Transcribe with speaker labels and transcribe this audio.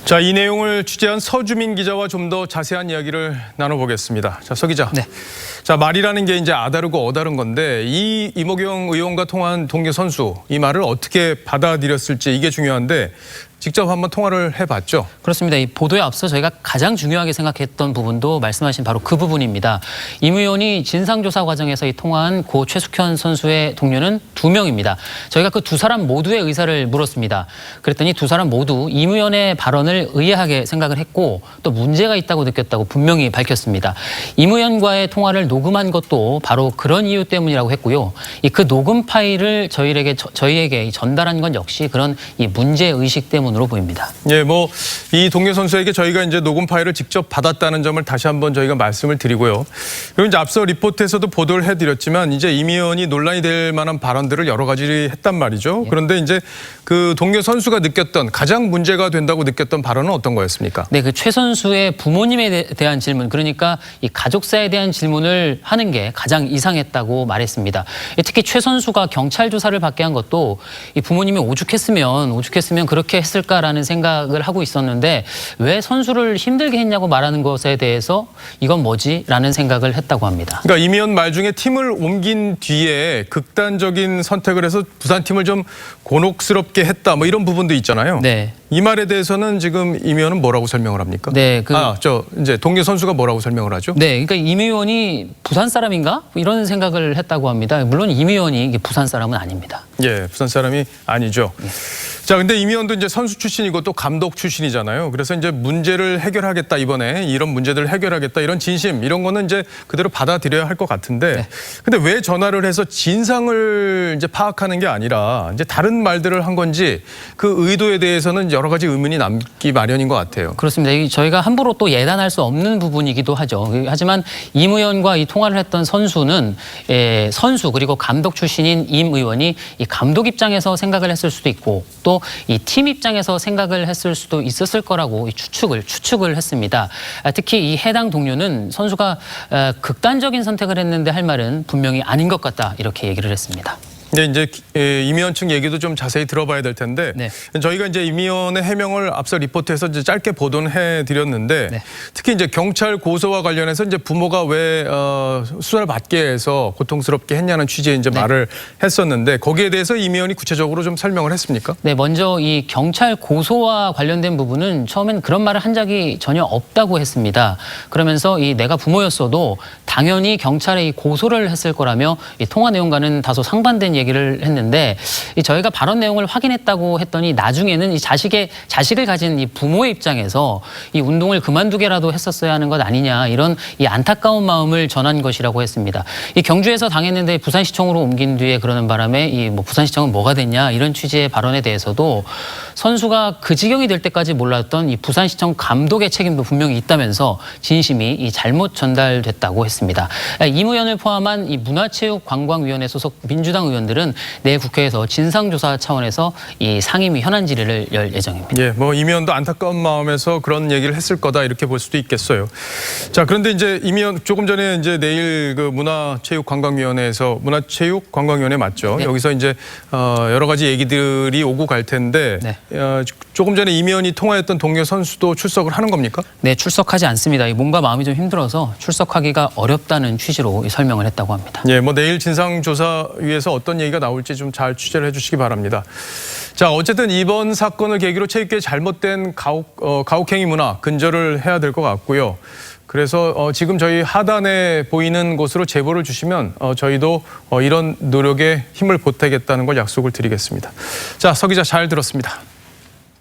Speaker 1: 자, 이 내용을 취재한 서주민 기자와 좀 더 자세한 이야기를 나눠보겠습니다. 자, 서 기자.
Speaker 2: 네.
Speaker 1: 자, 말이라는 게 이제 아다르고 어다른 건데 이 이모경 의원과 통한 동료 선수 이 말을 어떻게 받아들였을지 이게 중요한데 직접 한번 통화를 해봤죠.
Speaker 2: 그렇습니다. 이 보도에 앞서 저희가 가장 중요하게 생각했던 부분도 말씀하신 바로 그 부분입니다. 임 의원이 진상조사 과정에서 이 통화한 고 최숙현 선수의 동료는 2명입니다. 저희가 그 두 사람 모두의 의사를 물었습니다. 그랬더니 두 사람 모두 임 의원의 발언을 의아하게 생각을 했고 또 문제가 있다고 느꼈다고 분명히 밝혔습니다. 임 의원과의 통화를 녹음한 것도 바로 그런 이유 때문이라고 했고요. 그 녹음 파일을 저희에게 전달한 건 역시 그런 이 문제의식 때문으로 보입니다.
Speaker 1: 예, 뭐 이 동료 선수에게 저희가 이제 녹음 파일을 직접 받았다는 점을 다시 한번 저희가 말씀을 드리고요. 그리고 이제 앞서 리포트에서도 보도를 해드렸지만 이제 임 의원이 논란이 될 만한 발언들을 여러 가지 했단 말이죠.
Speaker 2: 예.
Speaker 1: 그런데 이제 그 동료 선수가 느꼈던 가장 문제가 된다고 느꼈던 발언은 어떤 거였습니까?
Speaker 2: 네, 그 최 선수의 부모님에 대한 질문, 그러니까 이 가족사에 대한 질문을 하는 게 가장 이상했다고 말했습니다. 특히 최 선수가 경찰 조사를 받게 한 것도 이 부모님이 오죽했으면 그렇게 했을까라는 생각을 하고 있었는데 왜 선수를 힘들게 했냐고 말하는 것에 대해서 이건 뭐지? 라는 생각을 했다고 합니다.
Speaker 1: 그러니까 임 의원 말 중에 팀을 옮긴 뒤에 극단적인 선택을 해서 부산팀을 좀 곤혹스럽게 했다 뭐 이런 부분도 있잖아요.
Speaker 2: 네.
Speaker 1: 이 말에 대해서는 지금 임 의원은 뭐라고 설명을 합니까?
Speaker 2: 네,
Speaker 1: 이제 동료 선수가 뭐라고 설명을 하죠?
Speaker 2: 네, 그러니까 임 의원이 부산 사람인가? 이런 생각을 했다고 합니다. 물론 임 의원이 부산 사람은 아닙니다.
Speaker 1: 예, 부산 사람이 아니죠.
Speaker 2: 네.
Speaker 1: 자, 근데 임 의원도 이제 선수 출신이고 또 감독 출신이잖아요. 그래서 이제 문제를 해결하겠다, 이번에 이런 문제들을 해결하겠다, 이런 진심, 이런 거는 이제 그대로 받아들여야 할 것 같은데.
Speaker 2: 네.
Speaker 1: 근데 왜 전화를 해서 진상을 이제 파악하는 게 아니라 이제 다른 말들을 한 건지 그 의도에 대해서는 여러 가지 의문이 남기 마련인 것 같아요.
Speaker 2: 그렇습니다. 저희가 함부로 또 예단할 수 없는 부분이기도 하죠. 하지만 임 의원과 이 통화를 했던 선수는 선수 그리고 감독 출신인 임 의원이 이 감독 입장에서 생각을 했을 수도 있고 또 이 팀 입장에서 생각을 했을 수도 있었을 거라고 추측을 했습니다. 특히 이 해당 동료는 선수가 극단적인 선택을 했는데 할 말은 분명히 아닌 것 같다 이렇게 얘기를 했습니다.
Speaker 1: 근데 이제 임 의원 측 얘기도 좀 자세히 들어봐야 될 텐데
Speaker 2: 네.
Speaker 1: 저희가 이제 임 의원의 해명을 앞서 리포트에서 이제 짧게 보도는 해드렸는데
Speaker 2: 네.
Speaker 1: 특히 이제 경찰 고소와 관련해서 이제 부모가 왜 수사를 받게 해서 고통스럽게 했냐는 취지의 이제
Speaker 2: 네.
Speaker 1: 말을 했었는데 거기에 대해서 임 의원이 구체적으로 좀 설명을 했습니까?
Speaker 2: 네, 먼저 이 경찰 고소와 관련된 부분은 처음엔 그런 말을 한 적이 전혀 없다고 했습니다. 그러면서 이 내가 부모였어도 당연히 경찰에 이 고소를 했을 거라며 이 통화 내용과는 다소 상반된 얘기를 했는데 저희가 발언 내용을 확인했다고 했더니 나중에는 이 자식을 가진 이 부모의 입장에서 이 운동을 그만두게라도 했었어야 하는 것 아니냐 이런 이 안타까운 마음을 전한 것이라고 했습니다. 이 경주에서 당했는데 부산시청으로 옮긴 뒤에 그러는 바람에 이 부산시청은 뭐가 됐냐 이런 취지의 발언에 대해서도 선수가 그 지경이 될 때까지 몰랐던 이 부산시청 감독의 책임도 분명히 있다면서 진심이 이 잘못 전달됐다고 했습니다. 임 의원을 포함한 이 문화체육관광위원회 소속 민주당 의원들은 내일 국회에서 진상조사 차원에서 이 상임위 현안 질의를 열 예정입니다.
Speaker 1: 예, 임 의원도 안타까운 마음에서 그런 얘기를 했을 거다 이렇게 볼 수도 있겠어요. 자, 그런데 이제 임 의원 조금 전에 이제 내일 그 문화체육관광위원회에서 문화체육관광위원회 맞죠?
Speaker 2: 네.
Speaker 1: 여기서 이제 여러 가지 얘기들이 오고 갈 텐데
Speaker 2: 네.
Speaker 1: 조금 전에 임 의원이 통화했던 동료 선수도 출석을 하는 겁니까?
Speaker 2: 네, 출석하지 않습니다. 몸과 마음이 좀 힘들어서 출석하기가 어렵다는 취지로 설명을 했다고 합니다.
Speaker 1: 예, 내일 진상조사위에서 어떤 얘기가 나올지 좀 잘 취재를 해주시기 바랍니다. 자, 어쨌든 이번 사건을 계기로 체육계의 잘못된 가혹행위 문화 근절을 해야 될 것 같고요. 그래서 지금 저희 하단에 보이는 곳으로 제보를 주시면 저희도 이런 노력에 힘을 보태겠다는 걸 약속을 드리겠습니다. 자, 서 기자 잘 들었습니다.